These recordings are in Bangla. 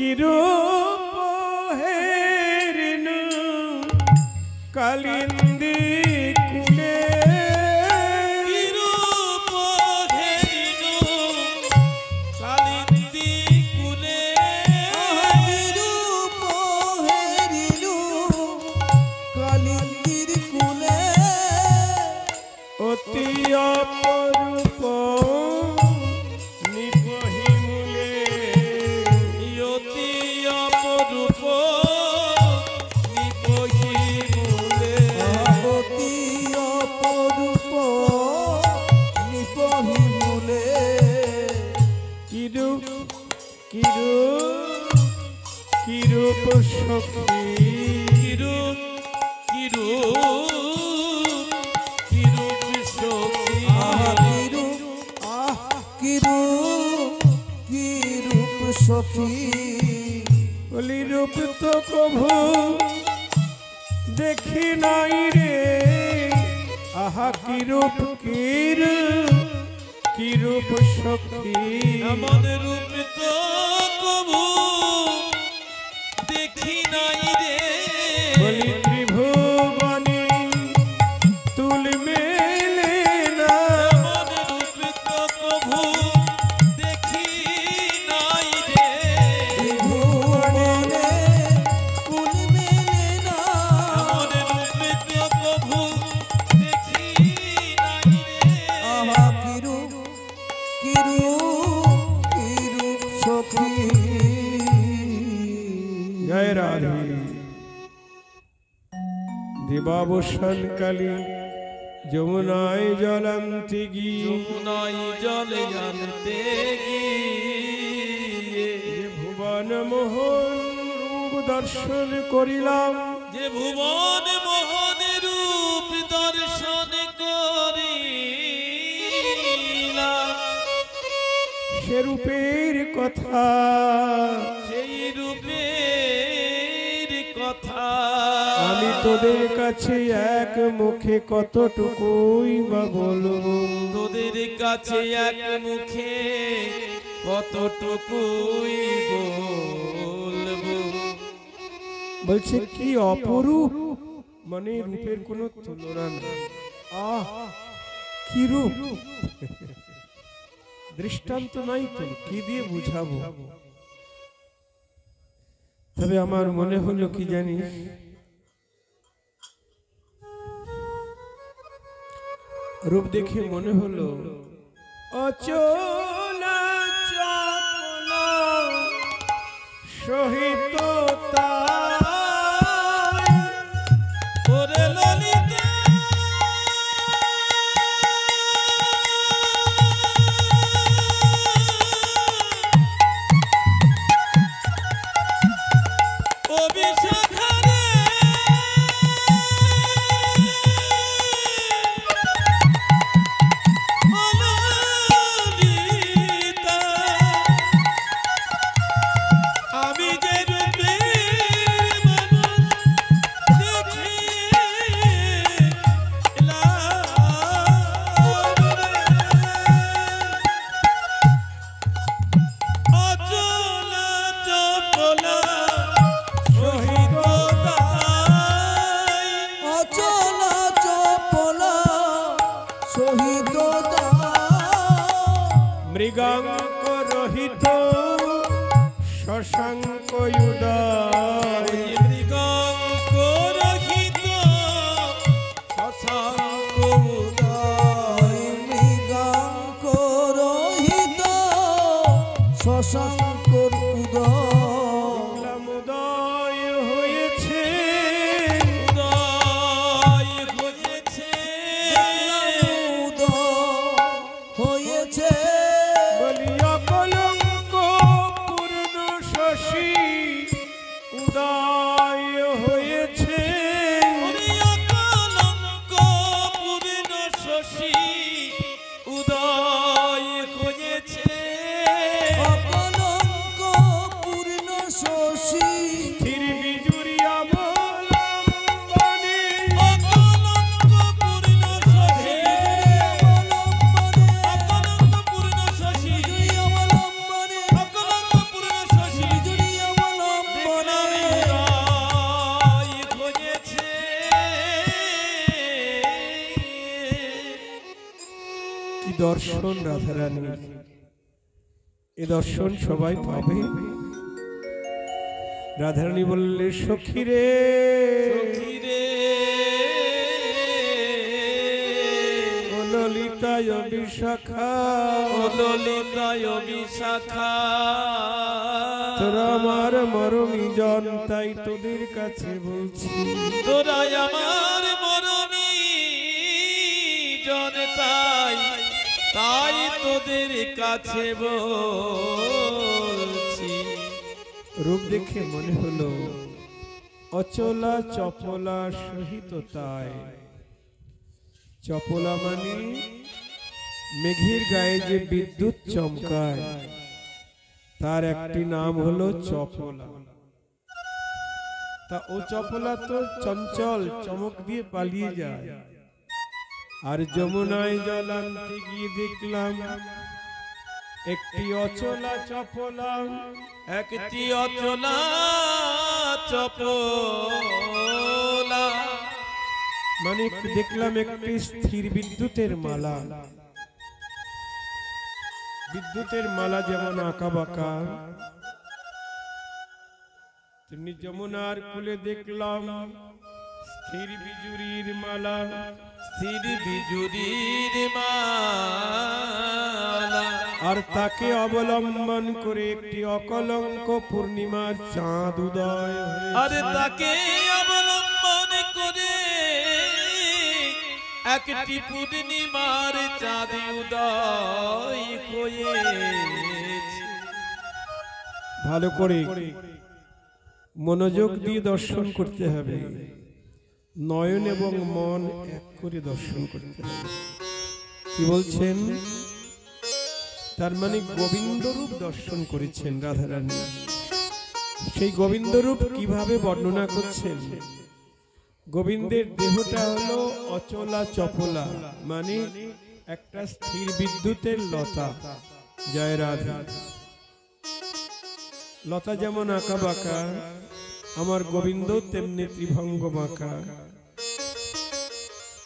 কিরূপ হেরিনু কালিন্দী কুলে কিরূপ হেরিনু কালিন্দী কুলে কিরূপ হেরিনু কালিন্দীর কুলে অতি অপরূপ নিবহিমূলে অতি অপরূপ নিবহিমূলে অতি অপরূপ নিবহিমূলে কিরূপ কিরূপ কিরূপ সখী কিরূপ কিরূপ কিরূপ সখী কিরূপ সখী বলি রূপ তো কভু দেখি নাই রে আহা কিরূপ কিরূপ সখী এমন রূপ তো কবু দেখি নাই রে বলি ত্রিভুবনে তুল মেলে না এমন রূপ তো কবু দেখি নাই রে ত্রিভুবনে কুল মেলে না এমন রূপ তো কবু দেখি নাই রে আহা কিরূপ সখী জয় রাধে দিবাবসান কালী যমুনায় জলন্তি গি যমুনাই জলে আনতে গিয়ে ভুবন মোহন রূপ দর্শন করিলাম যে ভুবন মোহন রূপ দর্শন করিলাম সে রূপের কথা সেই রূপের কথা আমি তোদের কাছে এক মুখে কতটুকুই বা বলবো তোদের কাছে এক মুখে কতটুকুই বলবো বলছে কি অপরূপ মানে রূপের কোনো তুলনা নেই আহ কি রূপ দৃষ্টান্ত নাই তো কি দিয়ে বুঝাবো তবে আমার মনে হলো কি জানিস রূপ দেখে মনে হলো অচল চপল সহিত ওরে ললিতা ও বিশাখারে ও ললিতা আমি যে রূপের মানুষ অচল চপল সহিত মৃগাঙ্ক রহিত শশাঙ্ক উদয় মৃগাঙ্ক রহিত শশাঙ্ক উদয় মৃগাঙ্ক রহিত শশাঙ্কর উদয় উদয় হয়েছে উদয় হয়েছে উদয় হয়েছে বলি অকলঙ্ক পূর্ণ শশী উদয় হয়েছে কলঙ্ক পূর্ণ শশী উদয় হয়েছে অকলঙ্ক পূর্ণ শশী স্থির বিজুরি অবলম্বনে অকলঙ্ক পূর্ণ শশী অকলঙ্ক পূর্ণ শশী অবলম্বনে অকলঙ্ক পূর্ণ শশী দর্শন রাধারানী, এ দর্শন সবাই পাবে। রাধারানী বললে সখী রে, সখী রে, ও ললিতায় বিশাখা, ও ললিতায় বিশাখা, তোরা আমার মরমী জন, তাই তোদের কাছে বলছি। তোরা আমার মরমী জন, তাই তাই তোদের কাছে বলছি। রূপ দেখে মনে হলো অচলা চপলা সহিত তাই। চপলা মানে মেঘের গায়ে যে বিদ্যুৎ চমকায়, তার একটি নাম হলো চপলা। তা ও চপলা তো চঞ্চল, চমক দিয়ে পালিয়ে যায়। আর যমুনায় জল আনতে গিয়ে দেখলাম একটি অচলা চপলা, একটি অচলা চপলা, মানে দেখলাম একটি স্থির বিদ্যুতের মালা। বিদ্যুতের মালা যেমন আঁকা বাঁকা, তেমনি যমুনার কূলে দেখলাম স্থির বিজুরির মালা। স্থির বিজুরির মালা, আর তাকে অবলম্বন করে একটি অকলঙ্ক পূর্ণিমার চাঁদ উদয় হয়েছে। আর তাকে অবলম্বন করে একটি পূর্ণিমার চাঁদ উদয় হয়েছে। ভালো করে মনোযোগ দিয়ে দর্শন করতে হবে, নয়ন এবং মন এক করে দর্শন করতে হবে। কি বলছেন? তার মানে গোবিন্দ রূপ দর্শন করেছেন রাধারানী। সেই গোবিন্দ রূপ কিভাবে বর্ণনা করছেন? গোবিন্দের দেহটা হলো অচলা চপলা, মানে একটা স্থির বিদ্যুতের লতা। জয় রাধা। লতা যেমন আঁকা বাঁকা, আমার গোবিন্দ তেমনি ত্রিভঙ্গ বাঁকা।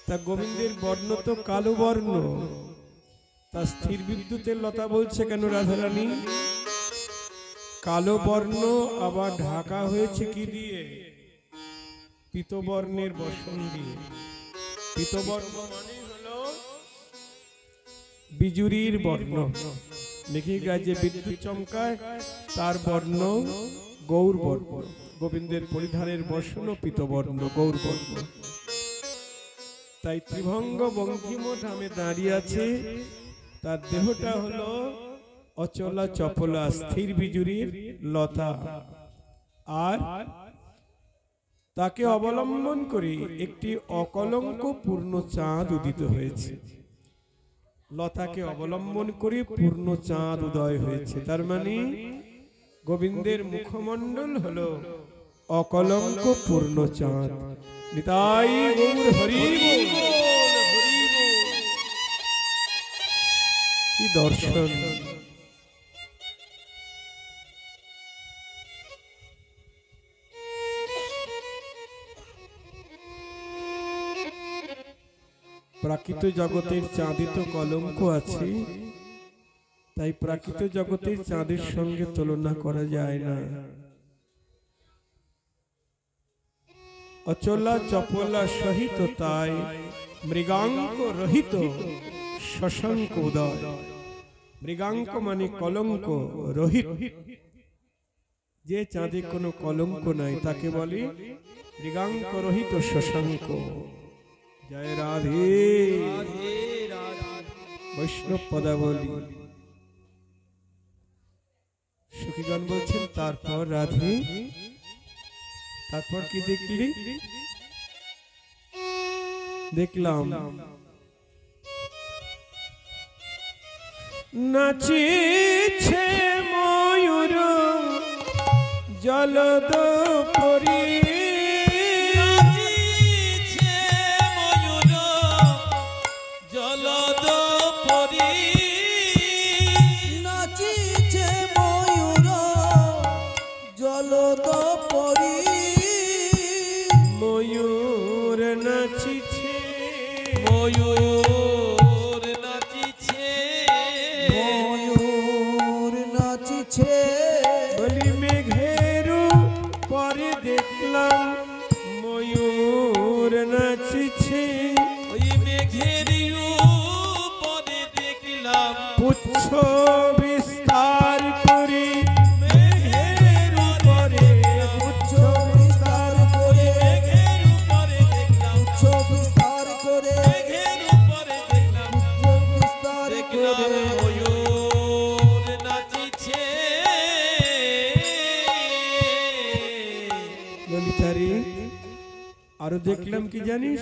তা গোবিন্দের বর্ণ তো কালো বর্ণ, তা স্থির বিদ্যুতের লতা বলছে কেন রাধারানী? কালো বর্ণ আবার ঢাকা হয়েছে কি দিয়ে? পীতবর্ণের বসন দিয়ে। পীতবর্ণ মানে হলো বিজুরির বর্ণ। মেঘের গায়ে যে বিদ্যুৎ চমকায় তার বর্ণ গৌর বর্ণ। গোবিন্দের পরিধানের বসন পীতবর্ণ, গৌর বর্ণ। তাই ত্রিভঙ্গ বঙ্কিমঠ আমি দাঁড়িয়ে আছে, তার দেহটা হলো অচলা চপলা স্থির বিজুরির লতা। আর তাকে অবলম্বন করে একটি অকলঙ্ক পূর্ণ চাঁদ উদিত হয়েছে। লতাকে অবলম্বন করে পূর্ণ চাঁদ উদয় হয়েছে। তার মানে গোবিন্দের মুখমণ্ডল হলো অকলঙ্ক পূর্ণ চাঁদ। নিতাই গৌর হরি বল। কি দর্শন! প্রাকৃত জগতের চাঁদে তো কলঙ্ক আছে, তাই প্রাকৃত জগতের চাঁদের সঙ্গে তুলনা করা যায় না। অচলা চপলা সহিত তাই মৃগাঙ্ক রহিত শশাঙ্ক উদয়। মৃগাঙ্ক মানে কলঙ্ক, রহিত যে চাঁদে কোনো কলঙ্ক নাই তাকে বলে মৃগাঙ্ক রহিত শশাঙ্ক। জয় রাধে। বৈষ্ণব পদাবলী। সখীগণ বলছেন তারপর রাধে, তারপর কি দেখলি? দেখলাম নাচিছে ময়ূর জলদ পরি। নাচিছে ময়ূর জলদ পরি। নাচিছে ময়ূর জলদ পরি। ময়ূর নাচিছে, ময়ূর নাচিছে, আরো দেখলাম কি জানিস,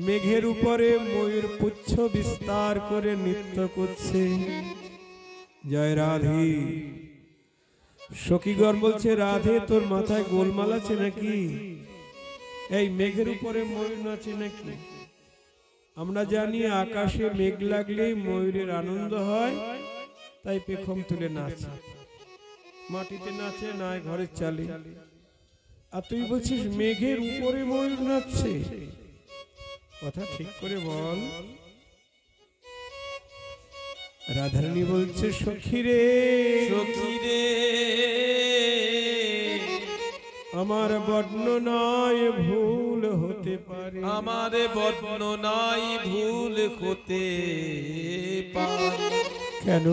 মেঘের উপরে ময়ূর পুচ্ছ বিস্তার করে নৃত্য করছে। জয় রাধে। সখীগণ বলছে, রাধে তোর মাথায় গোলমাল আছে নাকি? এই মেঘের উপরে ময়ূর নাচে নাকি? আমরা জানি আকাশে মেঘ লাগলেই ময়ূরের আনন্দ হয়, তাই পেখম তুলে নাচে, মাটিতে নাচে না ঘরের চালে। আর তুই বলছিস মেঘের উপরে ময়ূর নাচছে, কথা ঠিক করে বল। রাধারানী বলছে, সখী রে সখী রে আমার বর্ণনায় ভুল হতে পারে, আমার বর্ণনায় ভুল হতে পারে। কেন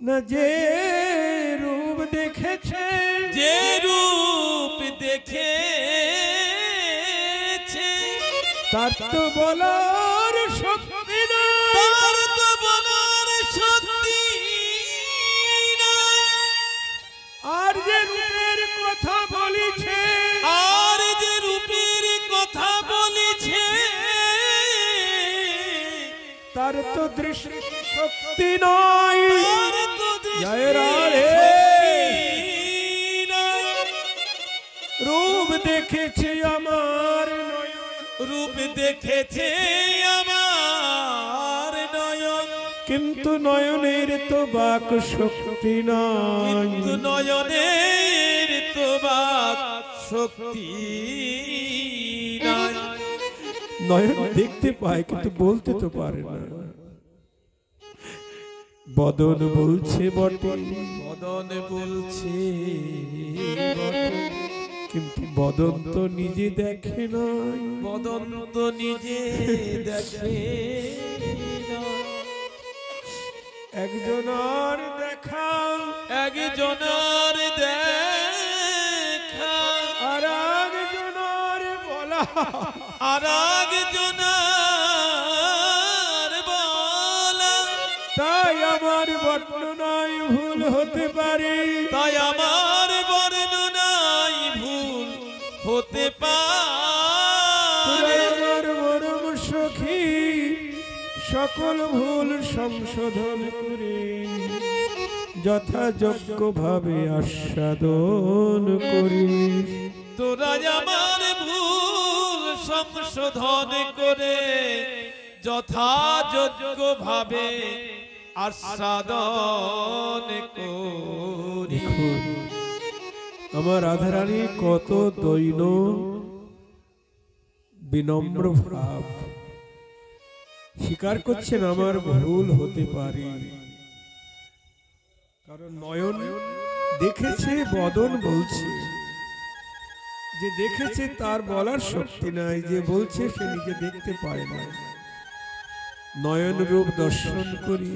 না যে রূপ দেখেছে, যে রূপ দেখেছে তার তো বলার শক্তি নাই, তার তো বলার শক্তি নাই। আর যে রূপের কথা বলেছে, আর যে রূপের কথা বলেছে তার তো দৃষ্টি শক্তি নাই। তার তো জয় রাধে। শক্তি নাই। রূপ দেখেছে আমার নয়ন, রূপ দেখেছে আমার নয়ন, কিন্তু নয়নের তো বাক শক্তি নাই। কিন্তু নয়নের তো বাক শক্তি নাই। নয়ন দেখতে পায় কিন্তু বলতে তো পারে না। বদন বলছে বটে, বদন বলছে কিন্তু বদন তো নিজে দেখে নাই। বদন তো নিজে দেখে না। একজনার দেখা একজনের দেখা আর একজনার বলা, আর একজনের বলা, তাই আমার বর্ণনায় ভুল হতে পারে। তাই আমার বর্ণনায় ভুল হতে পারে। আমার মরম সখী সকল ভুল সংশোধন করে যথাযোগ্য ভাবে আস্বাদন করি। তোরা আমার ভুল সংশোধন করে যথাযোগ্য ভাবে আস্বাদন করি। দেখুন আমার রাধারানী কত দৈন বিনম্র ভাব স্বীকার করছেন আমার ভুল হতে পারে। কারণ নয়ন দেখেছে, বদন বলছে। যে দেখেছে তার বলার শক্তি নাই, যে বলছে সে নিজে দেখতে পায় না। নয়ন রূপ দর্শন করি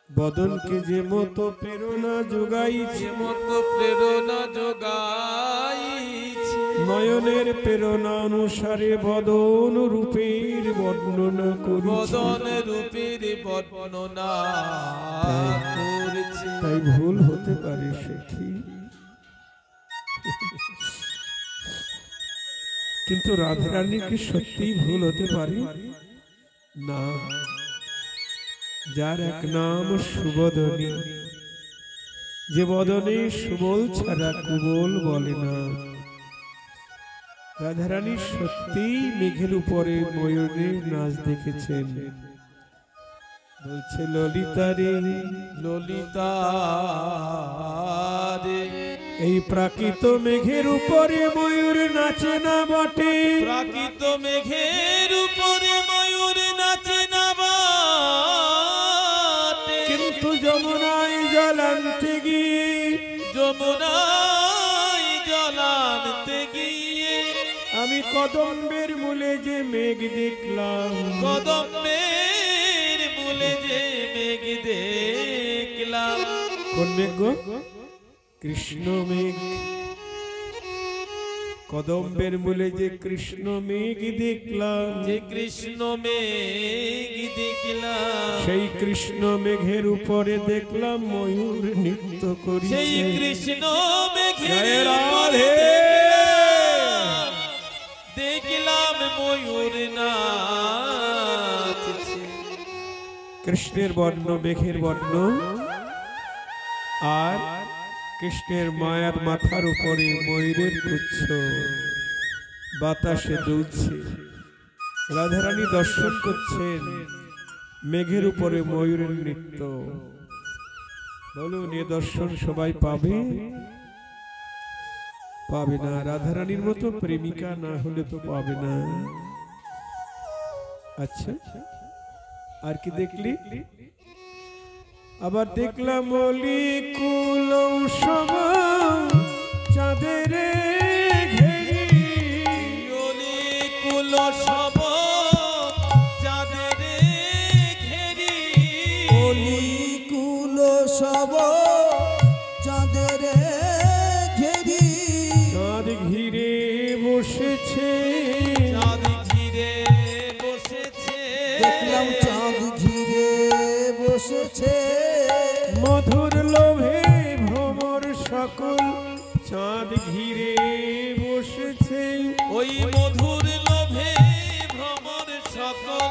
বদনকে যে মতো প্রেরণা যোগাইছে, মতো প্রেরণা যোগাইছে, নয়নের প্রেরণা অনুসারে বদন রূপের বর্ণনা করি। বদন রূপের বর্ণনা করেছে। তাই ভুল হতে পারে সখী, কিন্তু রাধারানী কি সত্যি ভুল হতে পারে না? যার এক নাম সুবদনী, যে বদনে সুবল ছাড়া কুবল বলে না। রাধারানী সত্যি মেঘের উপরে ময়ূরের নাচ দেখেছেন। বলছে ললিতা রে, ললিতা রে এই প্রাকৃত মেঘের উপরে ময়ূর নাচে না বটে, প্রাকৃত মেঘের উপরে ময়ূর নাচে না বটে, কিন্তু যমুনায় জল আনতে গিয়ে, যমুনায় জল আনতে গিয়ে আমি কদম্বের মূলে যে মেঘ দেখলাম, কদম্বের মূলে যে মেঘ দেখলাম। কোন মেঘ গো? কৃষ্ণ মেঘ। কদম্বের মূলে যে কৃষ্ণ মেঘ দেখলাম, যে কৃষ্ণ মেঘ দেখলাম, সেই কৃষ্ণ মেঘের উপরে দেখলাম ময়ূর নৃত্য করি। সেই কৃষ্ণ মেঘের জয় উপরে রাধে। দেখলাম ময়ূর নাচছে। কৃষ্ণের বর্ণ মেঘের বর্ণ, আর কৃষ্ণের মায়ার মাথার উপরে ময়ূরের পুচ্ছ বাতাসে দুলছে। রাধারানী দর্শন করছেন মেঘের উপরে ময়ূরের নৃত্য। বলুন, এ দর্শন সবাই পাবে? পাবে না। রাধারানীর মতো প্রেমিকা না হলে তো পাবে না। আচ্ছা, আর কি দেখলি? আবার দেখলাম মলিকুল সব চাঁদের ঘেরি, অলিকুল সব চাঁদের ঘেরি, অলিকুল সব চাঁদের ঘেরি, চাঁদ ঘিরে বসেছে, চাঁদ ঘিরে বসেছে, দেখলাম চাঁদ ঘিরে বসেছে, মধুর লোভে ভ্রমর সকল চাঁদ ঘিরে বসেছে। ওই মধুর লোভে ভ্রমর সকল,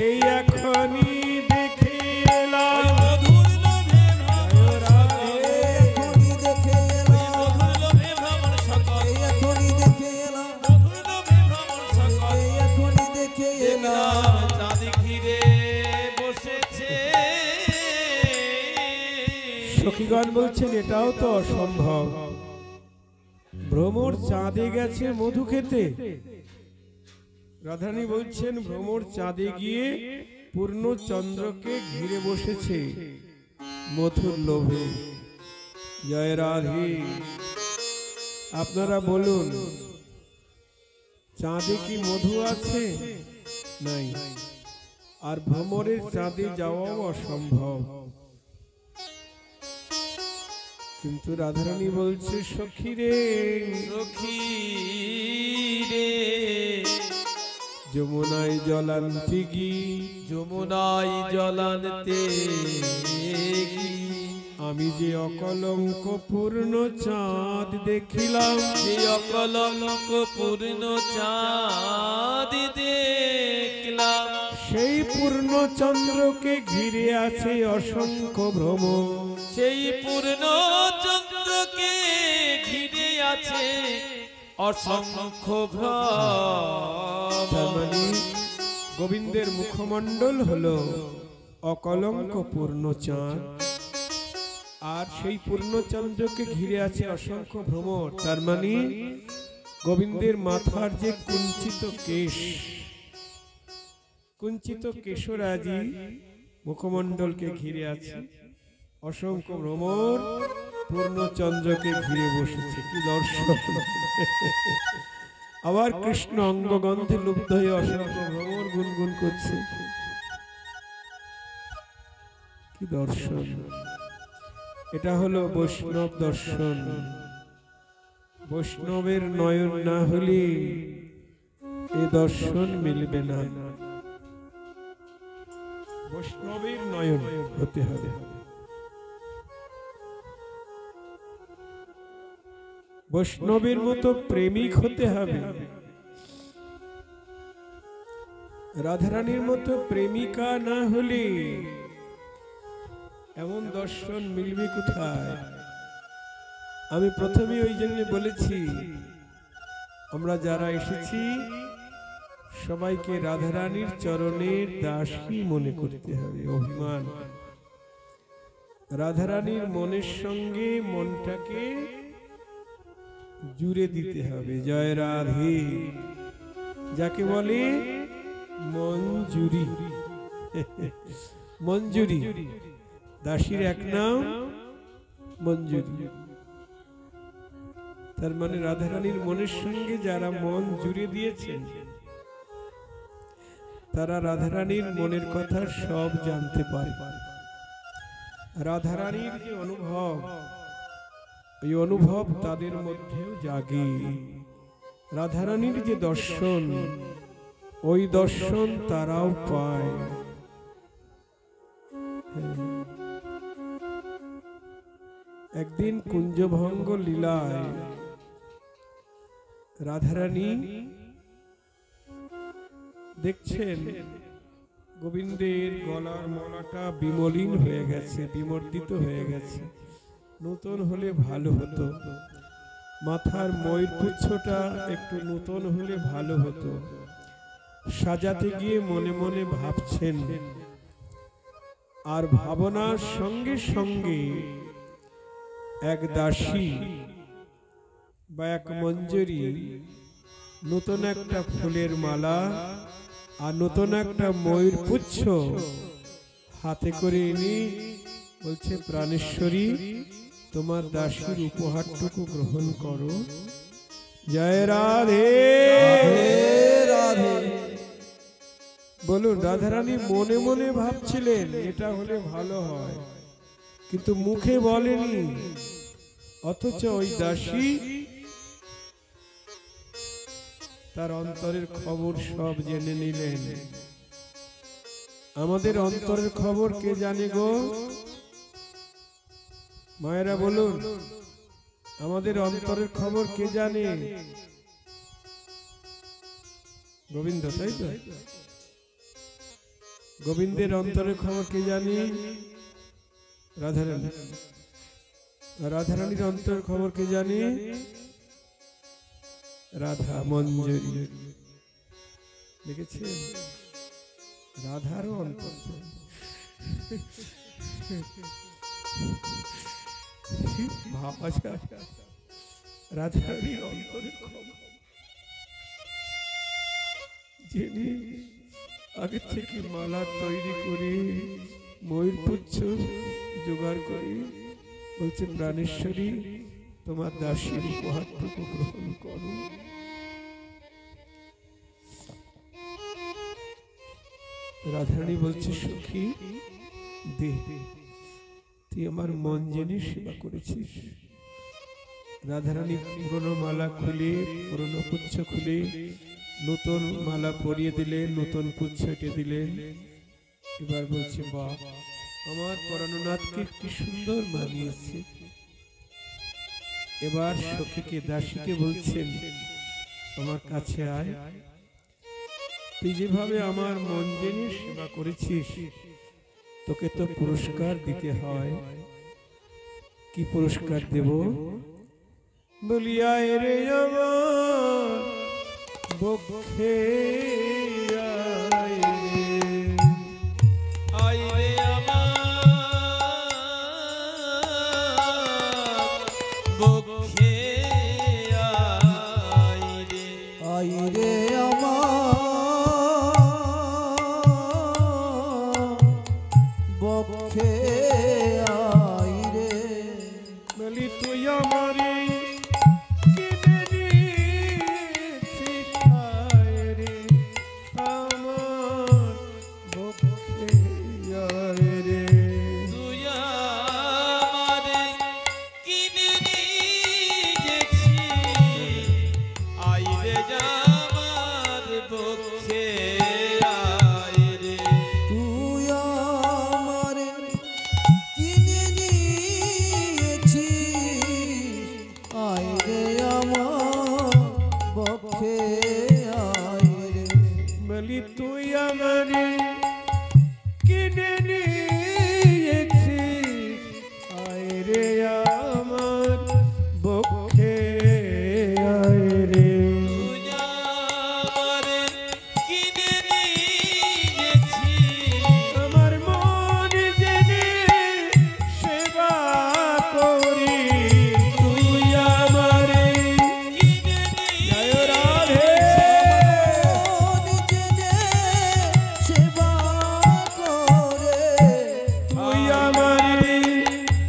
এই এখনই দেখে এলাম, মধুর লোভে ভ্রমর সকল, এখনই দেখে এলাম, মধুর লোভে ভ্রমর সকল, এখনই দেখে এলাম, মধুর লোভে ভ্রমর সকল, এখনই দেখে এলাম। দেখলাম চাঁদ ঘিরে বসেছে। সখীগণ বলছেন এটাও তো অসম্ভব। ভ্রমর চাঁদে গেছে মধু খেতে। রাধারানী বলছেন ভ্রমর চাঁদে গিয়ে পূর্ণ চন্দ্রকে ঘিরে বসেছে মধুর লোভে। জয় রাধে। আপনারা বলুন, চাঁদে কি মধু আছে? নাই। আর ভ্রমরের চাঁদে যাওয়াও অসম্ভব। কিন্তু রাধারানী বলছে সখী রে, সখী রে, যমুনায় জলান্তে গি, যমুনায় জলান্তে গি, আমি যে অকলঙ্ক পূর্ণ চাঁদ দেখিলাম, যে অকলঙ্ক পূর্ণ চাঁদ দেখলাম, সেই পূর্ণ চন্দ্রকে ঘিরে আছে অসংখ্য ভ্রমর। সেই পূর্ণ চন্দ্রকে ঘিরে আছে অসংখ্য তার ভ্রমর। মানে গোবিন্দের মুখমণ্ডল হলো অকলঙ্ক পূর্ণ চাঁদ, আর সেই পূর্ণ চন্দ্রকে ঘিরে আছে অসংখ্য ভ্রমর। তার মানে গোবিন্দের মাথার যে কুঞ্চিত কেশ, কুঞ্চিত কেশরাজি মুখমণ্ডলকে ঘিরে আছে, অসংখ্য ভ্রমর পূর্ণ চন্দ্রকে ঘিরে বসেছে। কি দর্শন! আবার কৃষ্ণ অঙ্গগন্ধে লুব্ধ হয়ে অসংখ্য ভ্রমর গুনগুন করছে। কি দর্শন! এটা হলো বৈষ্ণব দর্শন। বৈষ্ণবের নয়ন না হলে এ দর্শন মিলবে না। বৈষ্ণবের নয়ন হতে হবে। বৈষ্ণবের মতো প্রেমিক হতে হবে। রাধারানীর মতো প্রেমিকা না হলে এমন দর্শন মিলবে কোথায়? আমি প্রথমে ওই জন্য বলেছি, আমরা যারা এসেছি সবাইকে রাধারানীর চরণের দাসী মনে করতে হবে। অভিমান, রাধারানীর মনের সঙ্গে মনটাকে জুড়ে দিতে হবে। জয় রাধে। যাকে বলে মঞ্জুরি। মঞ্জুরি দাসীর এক নাম মঞ্জুরি। তার মানে রাধারানীর মনের সঙ্গে যারা মন জুড়ে দিয়েছেন তারা রাধারানীর মনের কথা সব জানতে পারে। রাধারানীর যে অনুভব, এই অনুভব তাদের মধ্যেও জাগে। রাধারানীর যে দর্শন, ওই দর্শন তারাও পায়। একদিন কুঞ্জভঙ্গ লীলায় রাধারানী দেখছেন গোবিন্দের গলার মালাটা বিমলিন হয়ে গেছে, বিমর্দিত হয়ে গেছে, নতুন হলে ভালো হতো। মাথার ময়ূর পুচ্ছটা একটু নতুন হলে ভালো হতো। সাজাতে গিয়ে মনে মনে ভাবছেন, আর ভাবনার সঙ্গে সঙ্গে এক দাসী বা এক মঞ্জরি নতুন একটা ফুলের মালা আর নতুন একটা ময়ূর পুচ্ছ হাতে করে এনে বলছে, প্রাণেশ্বরী তোমার দাসীর উপহারটুকু গ্রহণ করো। জয় রাধে রাধে। বলুন। রাধারানী মনে মনে ভাবছিলেন এটা হলে ভালো হয়, কিন্তু মুখে বলেনি। অথচ ওই দাসী তার অন্তরের খবর সব জেনে নিলেন। আমাদের অন্তরের খবর কে জানে গো? মায়েরা বলুন, আমাদের অন্তরের খবর কে জানে? গোবিন্দ, তাই তো? গোবিন্দের অন্তরের খবর কে জানে? রাধারানী। রাধারানীর অন্তরের খবর কে জানে? রাধা মঞ্জরি। দেখেছেন রাধারও অন্তর। ভাবা যায় রাধারানীর অন্তরের খবর জেনে আগে থেকে মালা তৈরি করে ময়ূর পুচ্ছ জোগাড় করে বলছে, প্রাণেশ্বরী তোমার দাসীর উপহারটুকু গ্রহণ করো। রাধারানী বলছে, সখী দে, তুই আমার মন জেনে সেবা করেছিস। রাধারানী পুরনো মালা খুলে, পুরনো পুচ্ছ খুলে নতুন মালা পরিয়ে দিলেন, নতুন পুচ্ছ এঁটে দিলেন। এবার বলছে, বাহ, আমার পরাণনাথকে কি সুন্দর মানিয়েছে। এবার সখীকে, দাসীকে বলছেন, আমার কাছে আয়, তুই যেভাবে আমার মন জেনে সেবা করেছিস তোকে তো পুরস্কার দিতে হয়। কি পুরস্কার দেব? বলিয়া রে আমার বক্ষে আয় রে, আয় রে আমার বক্ষে আয় রে, আই রে আমার বক্ষে আই রে। বলি তুই আমারে কিনে দিয়েছিস আয় রে, আমার বক্ষে আয় রে। তুই আমারে কিনে দিয়েছিস, আয় রে আমার বক্ষে আয় রে। তুই আমারে কিনে নিয়েছিস, আয় রে আমার বক্ষে আয় রে। বলি তুই আমারে কিনে নিয়েছিস, আয় রে আমার বক্ষে আয় রে। তুই আমারে কিনে নিয়েছিস, আমার মন জেনে সেবা করি, তুই আমারে কিনে জয় রাধে। মন জেনে সেবা করে, তুই আমারে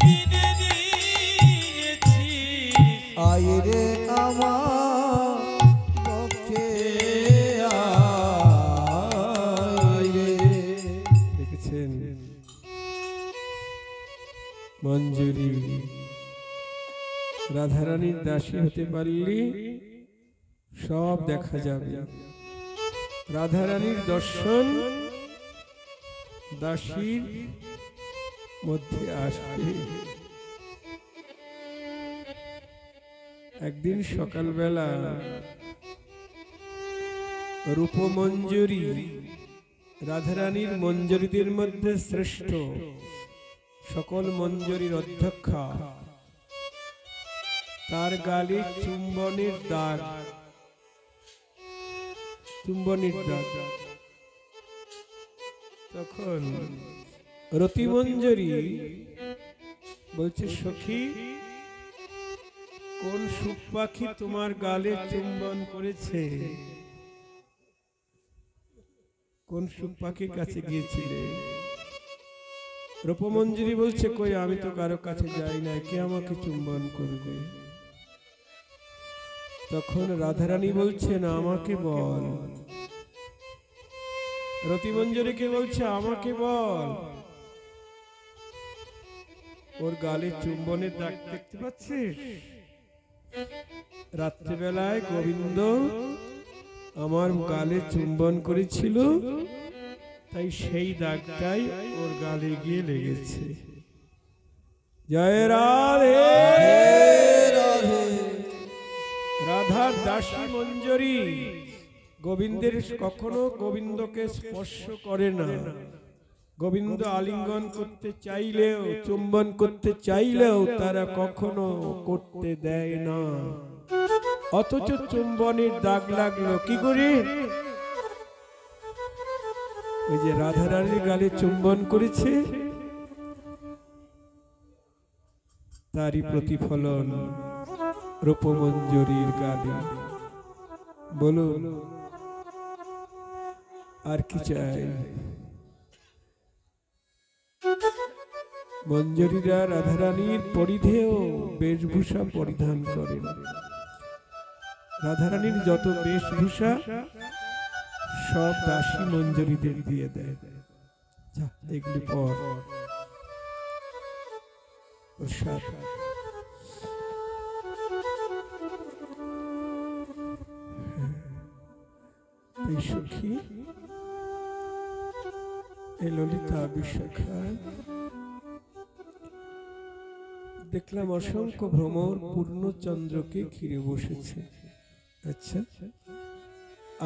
কিনে নিয়েছিস, আয় রে আমার বক্ষে আয় রে। দেখেছেন মঞ্জুরি রাধারানীর দাসী হতে পারলে সব দেখা যাবে। রাধারানীর দর্শন দাসীর মধ্যে আসবে। একদিন সকালবেলা রূপমঞ্জরি রাধারানীর মঞ্জরীদের মধ্যে শ্রেষ্ঠ, সকল মঞ্জরীর অধ্যক্ষা। তার গালে চুম্বনের দাগ, চুম্বনের দাগ। তখন রতিমঞ্জরি বলছে, সখী, কোন সুখ পাখি তোমার গালে চুম্বন করেছে? কোন সুখ পাখির কাছে গিয়েছিলে? রূপমঞ্জরি বলছে, কই, আমি তো কারো কাছে যাই না, কে আমাকে চুম্বন করবে? তখন রাধারানী বলছেন, আমাকে বল। রতিমঞ্জরিকে বলছে, আমাকে বল। ওর গালে চুম্বনের দাগ দেখতে পাচ্ছিস? রাত্রিবেলায় গোবিন্দ আমার গালে চুম্বন করেছিল, তাই সেই দাগটাই ওর গালে গিয়ে লেগেছে। জয় রাধে। রাধার দাসী মঞ্জরি গোবিন্দের কখনো গোবিন্দকে স্পর্শ করে না। গোবিন্দ আলিঙ্গন করতে চাইলেও, চুম্বন করতে চাইলেও তারা কখনো করতে দেয় না। অথচ চুম্বনের দাগ লাগলো কি করে? ওই যে রাধারানীর গালে চুম্বন করেছে, তারই প্রতিফলন রূপমঞ্জরির গালে। বলুন, আর কি চাই? মঞ্জরীরা রাধারানীর পরিধেয় বেশভূষা পরিধান করেন। রাধারানীর যত বেশভূষা সব দাসী মঞ্জরীদের দিয়ে দেয়। এগুলি পর প্রসাদ। এই সখী, এই ললিতা বিশাখা, দেখলাম অসংখ্য ভ্রমর পূর্ণচন্দ্রকে ঘিরে বসেছে। আচ্ছা,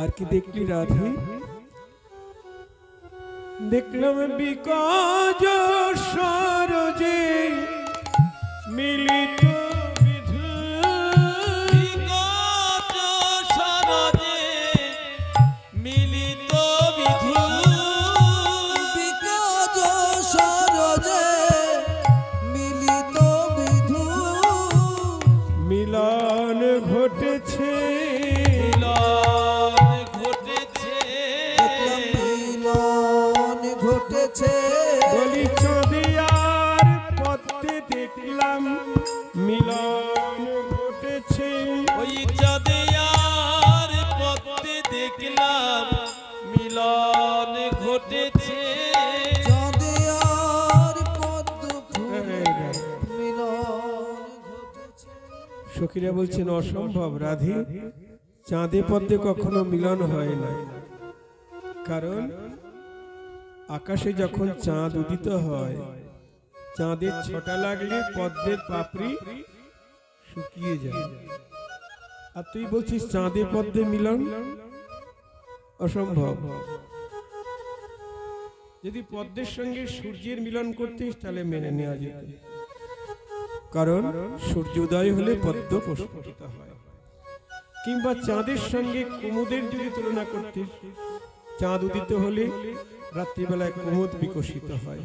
আর কি দেখলি রাধে? দেখলাম বিকজ সরজে মিলিত বিধু, বিকট সরজে মিলিত বিধু, বিকজ সরজে মিলিত বিধু, মিলন ঘটেছে, মিলন ঘটেছে, মিলন ঘটেছে। বলি চাঁদিয়ার পথে দেখলাম মিলন ঘটেছে। ওই চাঁদিয়ার পথে দেখলাম মিলন ঘটেছে। চাঁদিয়ার পদ্ম ফুল মিলন ঘটেছে। সখীরা বলছেন, অসম্ভব রাধে, চাঁদে পদ্মে কখনো মিলন হয় না। কারণ আকাশে যখন চাঁদ উদিত হয়, চাঁদের ছটা লাগলে পদ্মের পাপড়ি শুকিয়ে যায়। আর তুই বলছিস চাঁদে পদ্মে মিলন? অসম্ভব। যদি পদ্মের সঙ্গে সূর্যের মিলন করতিস তাহলে মেনে নেওয়া যেত, কারণ সূর্য উদয় হলে পদ্ম প্রস্ফুটিত হয়। কিংবা চাঁদের সঙ্গে কুমুদের যদি তুলনা করতিস, চাঁদ উদিত হলে রাত্রিবেলায় কুমুদ বিকশিত হয়।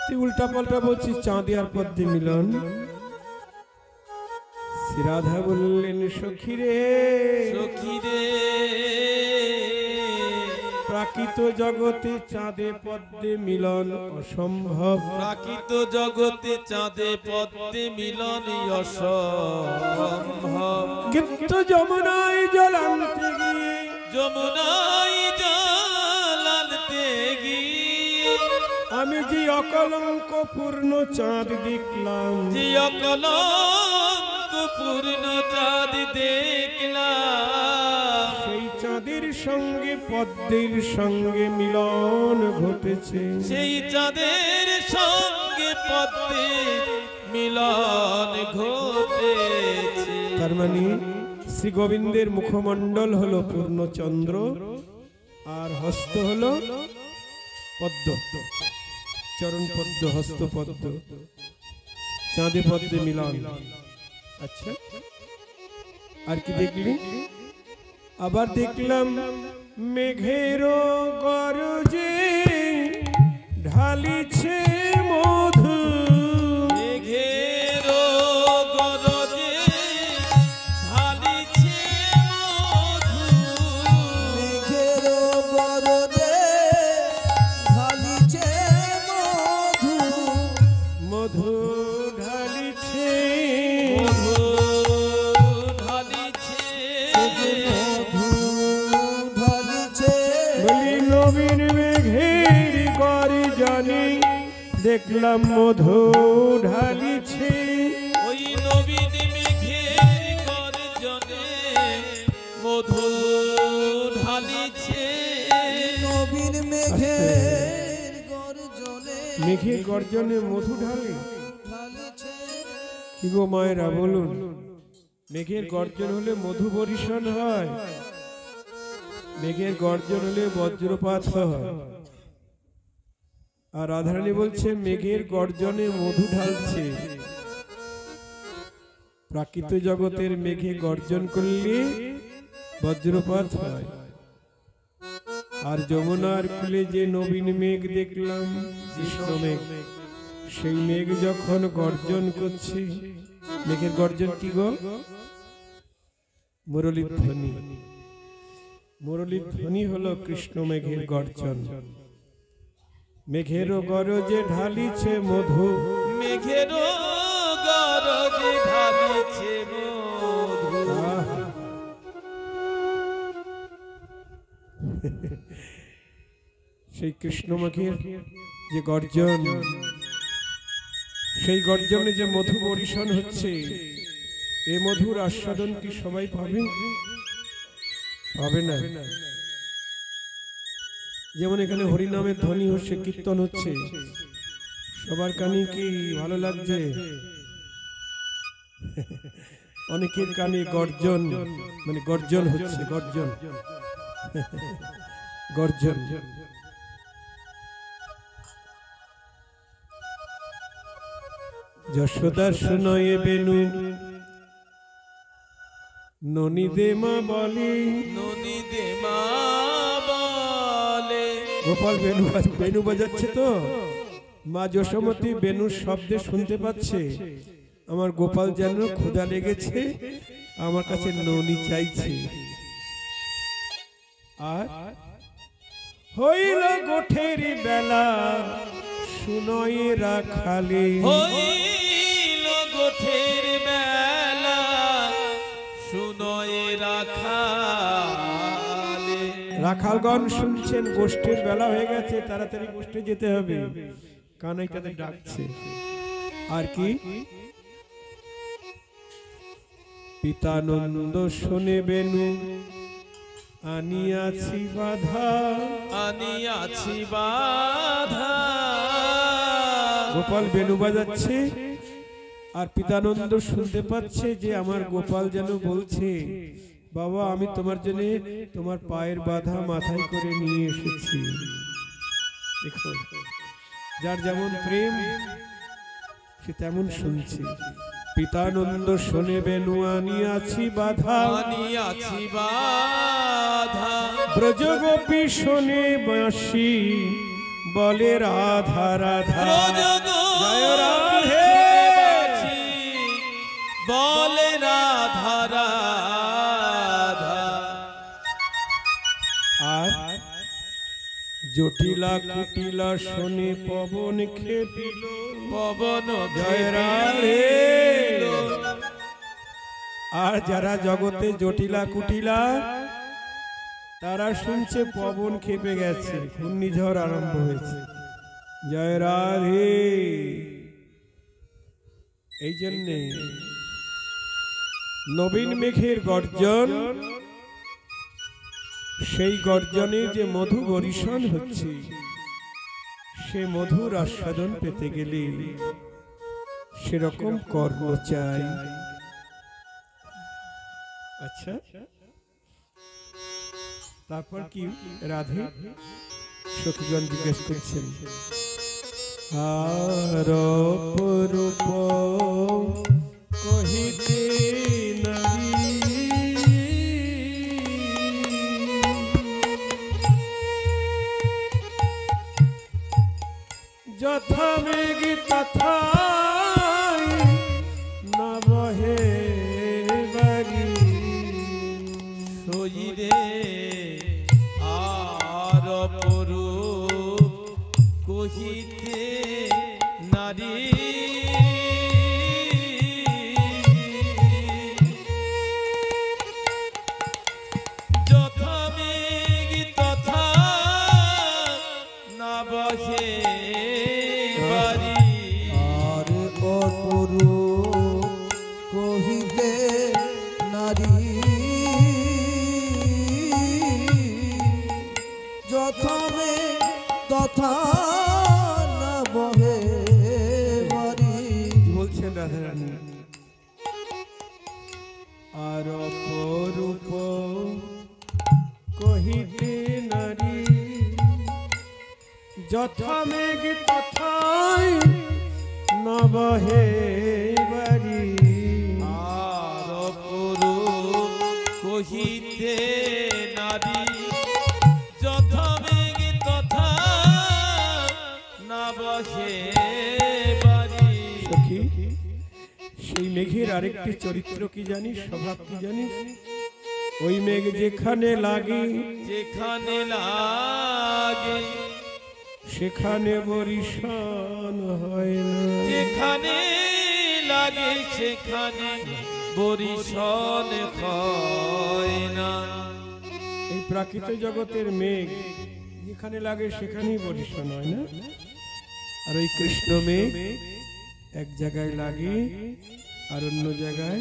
তুই উল্টা পাল্টা বলছিস চাঁদে আর পদ্মে মিলন। শ্রীরাধা বললেন, সখী রে, সখী রে, প্রাকৃত জগতে চাঁদে পদ্মে মিলন অসম্ভব। প্রাকৃত জগতে চাঁদে পদ্মে মিলন অসম্ভব। কিন্তু যমুনায় জল আনতে গিয়ে, যমুনায় জল আনতে গিয়ে আমি যে অকলঙ্ক পূর্ণ চাঁদ দেখলাম, যে অকলঙ্ক পূর্ণ চাঁদ দেখলাম, সেই চাঁদের সঙ্গে পদ্মের সঙ্গে মিলন ঘটেছে। সেই চাঁদের সঙ্গে পদ্মের মিলন ঘটেছে। তার মানে শ্রী গোবিন্দের মুখমণ্ডল হলো পূর্ণচন্দ্র আর হস্ত হলো পদ্ম, চরণ পদ্ম, হস্ত পদ্ম, চাঁদে পদ্মে মিলন। আচ্ছা, আর কি দেখলি? আবার দেখলাম মেঘের গরজে ঢালিছে মধু, মেঘের গরজে ঢালিছে মধু, মেঘের বরদে ঢালিছে মধু, মধু ঢালিছে, মধু ঢালিছে, মধু ঢালিছে। বলি নবীন মেঘের গর্জনে দেখলাম মধু ঢালিছে। ওই নবীন মেঘের গর্জনে মধু ঢালিছে, নবীন মেঘের গর্জনে মেঘের গর্জনে মধু ঢালে। ঢালিছে। কি গো মায়েরা বলুন, মেঘের গর্জন হলে মধু বর্ষণ হয়, মেঘের গর্জন হলে বজ্রপাত হয়। আর রাধারানী বলছে মেঘের গর্জনে মধু ঢালছে। প্রাকৃত জগতের মেঘে গর্জন করলে বজ্রপাত হয়। আর যমুনার কূলে যে নবীন মেঘ দেখলাম, কৃষ্ণ মেঘ, সেই মেঘ যখন গর্জন করছে, মেঘের গর্জন কি গো? মুরলীর ধ্বনি। মুরলীর ধ্বনি হলো কৃষ্ণ মেঘের গর্জন। মেঘের গরজে ঢালিছে মধু, মেঘের গরজে ঢালিছে মধু। আহ! সেই কৃষ্ণ মেঘের যে গর্জন, সেই গর্জনে যে মধু বর্ষণ হচ্ছে, এ মধুর আস্বাদন কি সবাই পাবে? পাবে না। যেমন এখানে হরিনামের ধ্বনি হচ্ছে, কীর্তন হচ্ছে, সবার কানে কি ভালো লাগছে? অনেকের কানে গর্জন, মানে গর্জন হচ্ছে, গর্জন গর্জন। যশোদা শুনয়ে বেনু ননি দে মা বলে, ননি দে মা বলে। গোপাল বেনু বাজাচ্ছে তো, মা যশোমতী বেনুর শব্দে শুনতে পাচ্ছে, আমার গোপাল যেন ক্ষুধা লেগেছে, আমার কাছে ননি চাইছে। আর হইল গোঠের বেলা শুনয়ে রাখালে, হইল গোঠের বেলা শুনয়ে রাখালে। রাখালগণ শুনছেন গোষ্ঠীর বেলা হয়ে গেছে, তাড়াতাড়ি গোষ্ঠী যেতে হবে, কানাই তাদের ডাকছে। আর কি? পিতানন্দ শোনে বেনু আনিয়াছি বাধা, আনিয়াছি বাধা। গোপাল বেনু বাজাচ্ছে আর পিতানন্দ শুনতে পাচ্ছে যে আমার গোপাল যেন বলছে, বাবা আমি তোমার জন্য তোমার পায়ের বাধা মাথায় করে নিয়ে এসেছি। দেখো, যার যেমন প্রেম সে তেমন শুনছে। পিতানন্দ শোনে বেনু আনিয়াছি বাধা, আনিয়াছি বাধা। ব্রজগোপী শোনে বাঁশি বলে রাধা রাধা, জয় রাধে। বলে রাধা রাধা। আর জটিলা কুটিলা শোনে পবন খেপিল, পবন জয় রাধে। আর যারা জগতে জটিলা কুটিলা, তারা শুনছে পবন খেপে গেছে, ঘূর্ণিঝড় আরম্ভ হয়েছে। জয় রাধে। এই জন্যে নবীন মেঘের গর্জন, সেই গর্জনে যে মধু বর্ষণ হচ্ছে, সে মধুর আস্বাদন পেতে গেলে সেরকম কর্ম চাই। আচ্ছা, তারপর কি রাধে সখীগণ জিজ্ঞেস করছেন, আর অপরূপ কহিতে নারী, যথা মেঘ তথা না বহে বাড়ি, সইরে আর অপরূপ কহিতে নারী, যথা মেঘ তথা না বহে বাড়ি, আর অপরূপ কহিতে নারী, যথা মে তথা না বহে বাড়ি। বলছেন রাধারানী, আর অপরূপ কহিতে নারী, যথা মেঘ তথাই না বহে বাড়ি, আর অপরূপ কহিতে নারী, যথা মেঘ তথা না বহে বাড়ি। সখী, সেই মেঘের আরেকটি চরিত্র কি জানিস, স্বভাব কি জানিস? ওই মেঘ যেখানে লাগে যেখানে লাগে, সেখানে বরিশান হয় না, যেখানে লাগে সেখানে বরিশন হয় না। এই প্রাকৃত জগতের মেঘ যেখানে লাগে সেখানেই বরিশান হয় না। আর ওই কৃষ্ণ মেঘ এক জায়গায় লাগে আর অন্য জায়গায়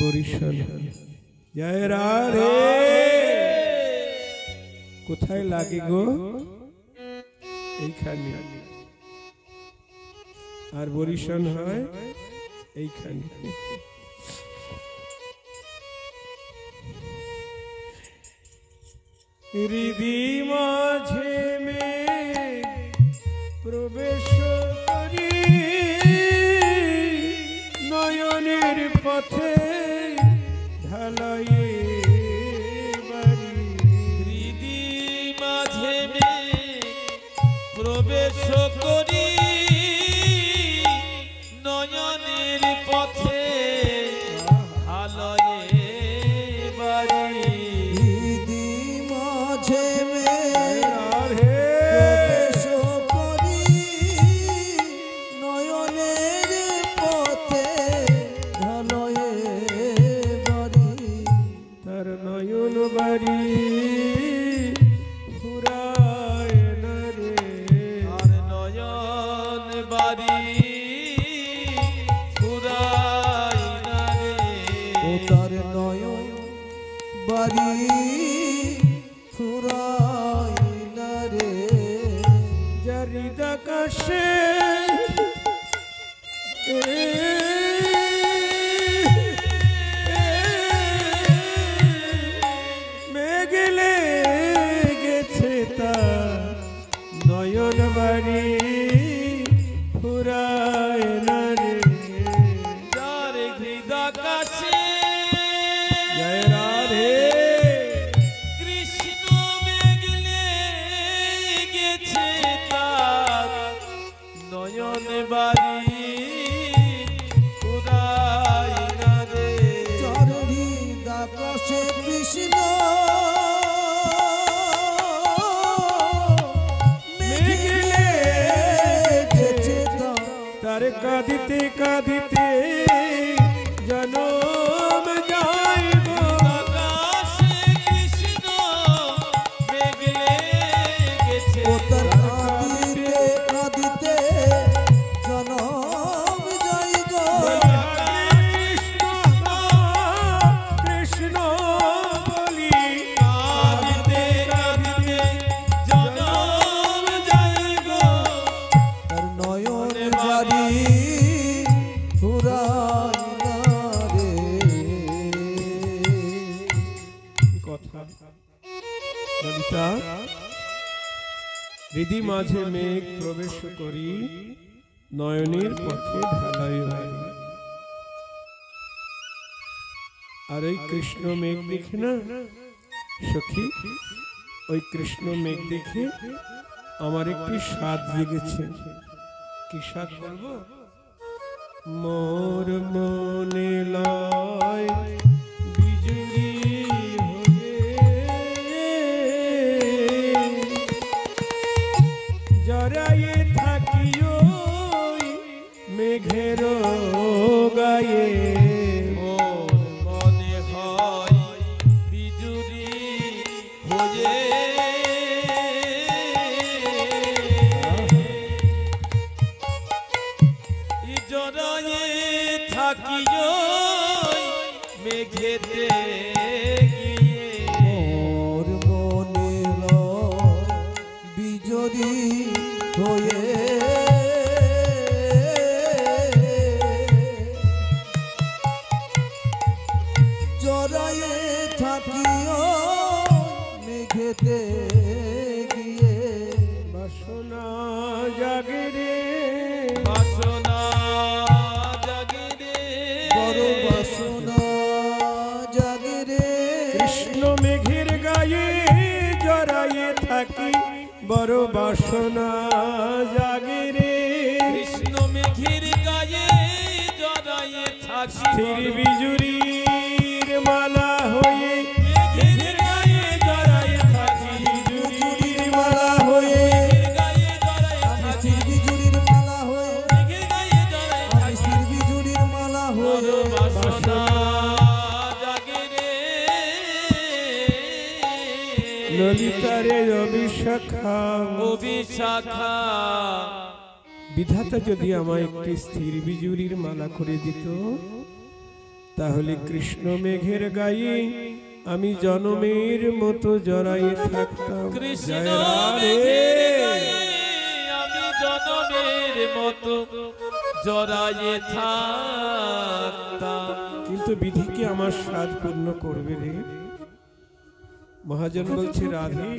বরিশান হয়। জয় রাধে। কোথায় লাগে গো? এইখানে। আর বরিশান হয় এইখানে। হৃদি মাঝে মেঘ প্রবেশ করি, নয়নের পথে ঢালাইয়ে বাড়ি, হৃদি মাঝে মেঘ প্রবেশ করি, নয়নের পথে আলয়ে বাড়ি, হৃদি মাঝে রাধে। প্রবেশ করি, নয়নের পথে ঢালয়ে বাড়ি। তার নয়ন বাড়ি ফুরায় না রে, আর নয়ন বাড়ি ফুরাই না রে, ও তার নয়ন বাড়ি ফুরাই না রে। জারিদ আকাশে মেঘলে গেছে তার নয়ন বাড়ি ফুরায় না রে। যার হৃদয় কাছে জয় রাধে। কৃষ্ণ মেঘলে গেছে তার নয়ন বাড়ি ফুরাই না রে, যার হৃদয় কাছে কৃষ্ণ মেঘলে গেছে তার কাঁদিতে কাঁদিতে জনম যাইব, আকাশে কৃষ্ণ মেঘলে গেছে ও তার কাঁদিতে কাঁদিতে জনম যাই গো। কৃষ্ণ বলি কাঁদিতে কাঁদিতে জনম যাই গো, তার নয়ন বাড়ি বিধি মাঝে মেঘ প্রবেশ করি, নয়নের পথে ঢালাই হয়। আর ওই কৃষ্ণ মেঘ দেখে না সখী, ওই কৃষ্ণ মেঘ দেখে আমার একটি স্বাদ জেগেছে। কি স্বাদ বলবো? মোর মনে লয় বিজুরি হয়ে, জড়াইয়ে থাকি ওই মেঘের গায়ে। মোর মনে হয় বিজুরি হয়ে, জড়ায়ে থাকি ওই মেঘেতে গিয়ে। মোর মনে লয় বিজরি হয়ে, জড়ায়ে থাকিও মেঘেতে গিয়ে। বাসনা জাগে রে, বাসনা জাগে রে, বড় বাসনা জাগে রে, কৃষ্ণ মেঘের গায়ে জড়াইয়ে থাকি, বড় বাসনা জাগে রে। কৃষ্ণ মেঘের গায়ে জড়ায়ে থাকি, স্থির বিজুরির মালা হয়ে, মেঘের গায়ে জড়ায়ে থাকি, বিজুরির মালা হয়ে, মেঘের গায়ে জড়ায়ে আমি থাকি, স্থির বিজুরির মালা হয়ে, মেঘের গায়ে জড়ায়ে আমি থাকি। স্থির বিজুরির মালা বড় হয়ে, বাসনা জাগে রে, ললিতারে অভিশাখা। অভিশাখা। বিধাতা যদি আমায় একটি স্থির বিজুরির মালা করে দিত, তাহলে কৃষ্ণ মেঘের গায়ে আমি জনমের মতো জড়াইয়ে থাকতাম। কৃষ্ণ জয় রাধে। মেঘের গায়ে আমি জনমের মতো জড়ায়ে থাকতাম। কিন্তু বিধি কি আমার স্বাদ পূর্ণ করবে রে? মহাজন বলছে, রাধে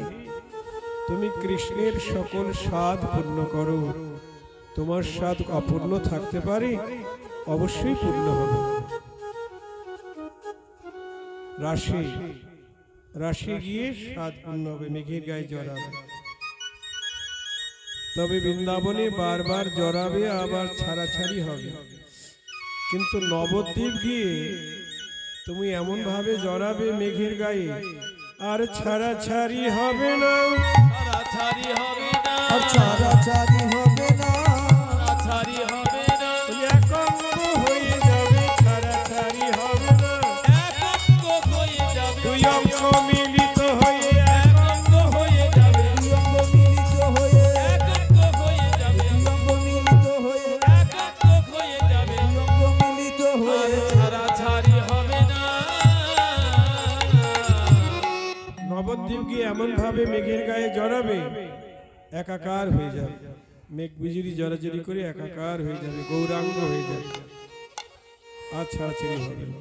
তুমি কৃষ্ণের সকল স্বাদ পূর্ণ করো, তোমার স্বাদ অপূর্ণ থাকতে পারে? অবশ্যই পূর্ণ হবে। রাশি রাশি গিয়ে স্বাদ পূর্ণ হবে, মেঘের গায়ে জড়াবে। তবে বৃন্দাবনে বারবার জড়াবে, আবার ছাড়াছাড়ি হবে। কিন্তু নবদ্বীপ গিয়ে তুমি এমন ভাবে জড়াবে মেঘের গায়ে, আর ছাড়াছাড়ি হবে না। ছাড়াছাড়ি হবে না, আর ছাড়াছাড়ি হবে না, ছাড়াছাড়ি হবে না, একাঙ্গ হয়ে যাবে, ছাড়াছাড়ি হবে না। একাঙ্গ হয়ে যাবে, দুই অঙ্গ মিলিত হয়ে একাঙ্গ হয়ে যাবে, দুই অঙ্গ মিলিত হয়ে, একাঙ্গ হয়ে যাবে, দুই অঙ্গ মিলিত হয়ে, একাঙ্গ হয়ে যাবে, দুই অঙ্গ মিলিত আর হয়ে, ছাড়াছাড়ি হবে না। নবদ্বীপ গিয়ে এমন ভাবে মেঘের গায়ে জড়াবে, একাকার হয়ে যাবে। মেঘ বিজুরি জড়াজড়ি করে একাকার হয়ে যাবে, গৌরাঙ্গ হয়ে যাবে, আর ছাড়াছাড়ি হবে না।